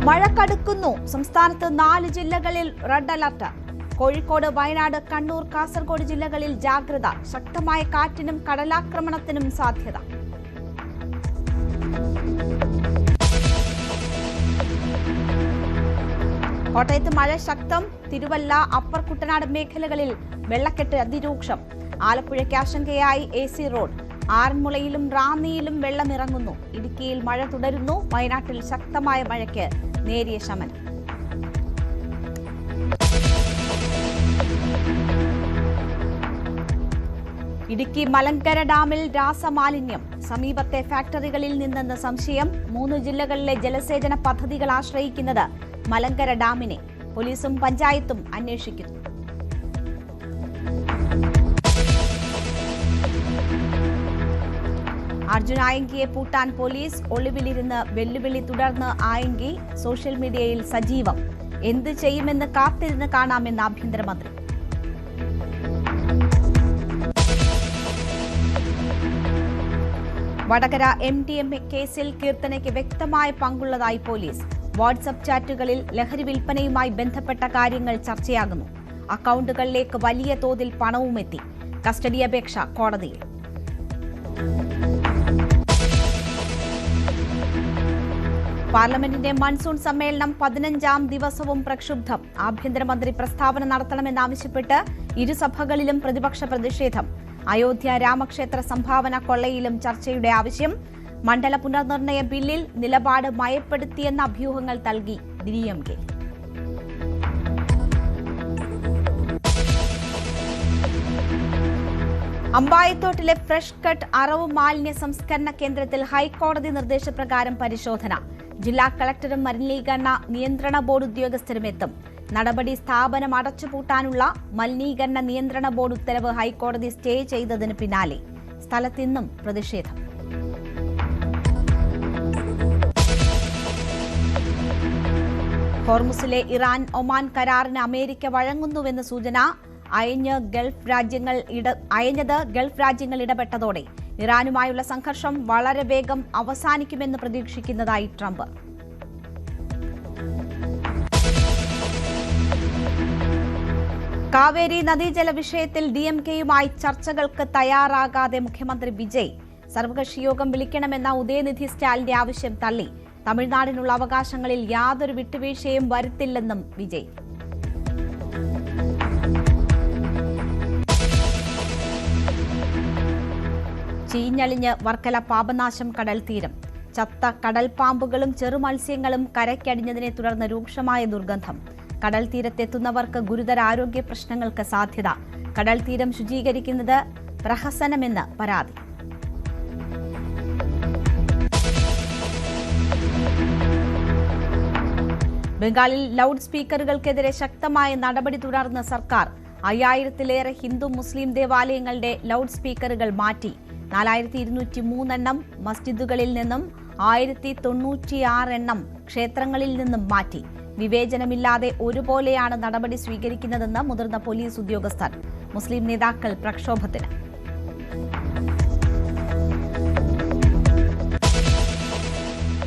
മഴ കടുക്കുന്നു. സംസ്ഥാനത്ത് 4 ജില്ലകളിൽ റെഡ് അലർട്ട്. കോഴിക്കോട്, വയനാട്, കണ്ണൂർ, കാസർഗോഡ് ജില്ലകളിൽ ജാഗ്രത. ശക്തമായ കാറ്റിനും കടലാക്രമണത്തിനും സാധ്യത. കോട്ടയത്ത് മഴ ശക്തം. തിരുവല്ല, അപ്പർ കുട്ടനാട് മേഖലകളിൽ വെള്ളക്കെട്ട് അതിരൂക്ഷം. ആലപ്പുഴയ്ക്ക് ആശങ്കയായി AC റോഡ്. ആറന്മുളയിലും റാന്നിയിലും വെള്ളമിറങ്ങുന്നു. ഇടുക്കിയിൽ മഴ തുടരുന്നു. വയനാട്ടിൽ ശക്തമായ മഴയ്ക്ക് നേരിയ ശമനം. ഇടുക്കി മലങ്കര ഡാമിൽ രാസമാലിന്യം. സമീപത്തെ ഫാക്ടറികളിൽ നിന്നെന്ന് സംശയം. 3 ജില്ലകളിലെ ജലസേചന പദ്ധതികൾ ആശ്രയിക്കുന്നത് മലങ്കര ഡാമിനെ. പോലീസും പഞ്ചായത്തും അന്വേഷിക്കുന്നു. അർജുൻ ആയങ്കിയെ പൂട്ടാൻ പോലീസ്. ഒളിവിലിരുന്ന് വെല്ലുവിളി തുടർന്ന് ആയങ്കി സോഷ്യൽ മീഡിയയിൽ സജീവം. എന്ത് ചെയ്യുമെന്ന് കാത്തിരുന്ന് കാണാമെന്ന് ആഭ്യന്തരമന്ത്രി. വടകര MDMA കേസിൽ കീർത്തനയ്ക്ക് വ്യക്തമായ പങ്കുള്ളതായി പോലീസ്. വാട്സ്ആപ്പ് ചാറ്റുകളിൽ ലഹരി വിൽപ്പനയുമായി ബന്ധപ്പെട്ട കാര്യങ്ങൾ ചർച്ചയാകുന്നു. അക്കൗണ്ടുകളിലേക്ക് വലിയ തോതിൽ പണവുമെത്തി. കസ്റ്റഡി അപേക്ഷ കോടതിയിൽ. പാർലമെന്റിന്റെ മൺസൂൺ സമ്മേളനം 15ാം ദിവസവും പ്രക്ഷുബ്ധം. ആഭ്യന്തരമന്ത്രി പ്രസ്താവന നടത്തണമെന്നാവശ്യപ്പെട്ട് ഇരുസഭകളിലും പ്രതിപക്ഷ പ്രതിഷേധം. അയോധ്യ രാമക്ഷേത്ര സംഭാവന കൊള്ളയിലും ചർച്ചയുടെ ആവശ്യം. മണ്ഡല പുനർനിർണയ ബില്ലിൽ നിലപാട് മയപ്പെടുത്തിയെന്ന അഭ്യൂഹങ്ങൾ തള്ളി DMK. അമ്പായത്തോട്ടിലെ ഫ്രഷ് കട്ട് അറവ് മാലിന്യ സംസ്കരണ കേന്ദ്രത്തിൽ ഹൈക്കോടതി നിർദ്ദേശപ്രകാരം പരിശോധന. ജില്ലാ കളക്ടറും മലിനീകരണ നിയന്ത്രണ ബോർഡ് ഉദ്യോഗസ്ഥരും എത്തും. നടപടി സ്ഥാപനം അടച്ചുപൂട്ടാനുള്ള മലിനീകരണ നിയന്ത്രണ ബോർഡ് ഉത്തരവ് ഹൈക്കോടതി സ്റ്റേ ചെയ്തതിന് പിന്നാലെ സ്ഥലത്തിന്നും പ്രതിഷേധം. ഹോർമുസിലെ ഇറാൻ ഒമാൻ കരാറിന് അമേരിക്ക വഴങ്ങുന്നുവെന്ന് സൂചന. അയഞ്ഞത് ഗൾഫ് രാജ്യങ്ങൾ ഇടപെട്ടതോടെ ഇറാനുമായുള്ള സംഘർഷം വളരെ വേഗം അവസാനിക്കുമെന്ന് പ്രതീക്ഷിക്കുന്നതായി ട്രംപ്. കാവേരി നദീജല വിഷയത്തിൽ DMKയുമായി ചർച്ചകൾക്ക് തയ്യാറാകാതെ മുഖ്യമന്ത്രി വിജയ്. സർവകക്ഷി യോഗം വിളിക്കണമെന്ന ഉദയനിധി സ്റ്റാലിന്റെ ആവശ്യം തള്ളി. തമിഴ്നാടിനുള്ള അവകാശങ്ങളിൽ യാതൊരു വിട്ടുവീഴ്ചയും വരുത്തില്ലെന്നും വിജയ്. ചീഞ്ഞളിഞ്ഞ് വർക്കല പാപനാശം കടൽ തീരം. ചത്ത കടൽ പാമ്പുകളും ചെറുമത്സ്യങ്ങളും കരയ്ക്കടിഞ്ഞതിനെ തുടർന്ന് രൂക്ഷമായ ദുർഗന്ധം. കടൽ തീരത്തെത്തുന്നവർക്ക് ഗുരുതര ആരോഗ്യ പ്രശ്നങ്ങൾക്ക് സാധ്യത. കടൽ തീരം ശുചീകരിക്കുന്നത് പ്രഹസനമെന്ന് പരാതി. ബംഗാളിൽ ലൗഡ് സ്പീക്കറുകൾക്കെതിരെ ശക്തമായ നടപടി തുടർന്ന് സർക്കാർ. 5000-ലേറെ ഹിന്ദു മുസ്ലിം ദേവാലയങ്ങളുടെ ലൗഡ് സ്പീക്കറുകൾ മാറ്റി. 4203 എണ്ണം മസ്ജിദുകളിൽ നിന്നും 1096 എണ്ണം ക്ഷേത്രങ്ങളിൽ നിന്നും മാറ്റി. വിവേചനമില്ലാതെ ഒരുപോലെയാണ് നടപടി സ്വീകരിക്കുന്നതെന്ന് മുതിർന്ന പോലീസ് ഉദ്യോഗസ്ഥർ. മുസ്ലിം നേതാക്കൾ പ്രക്ഷോഭത്തിന്.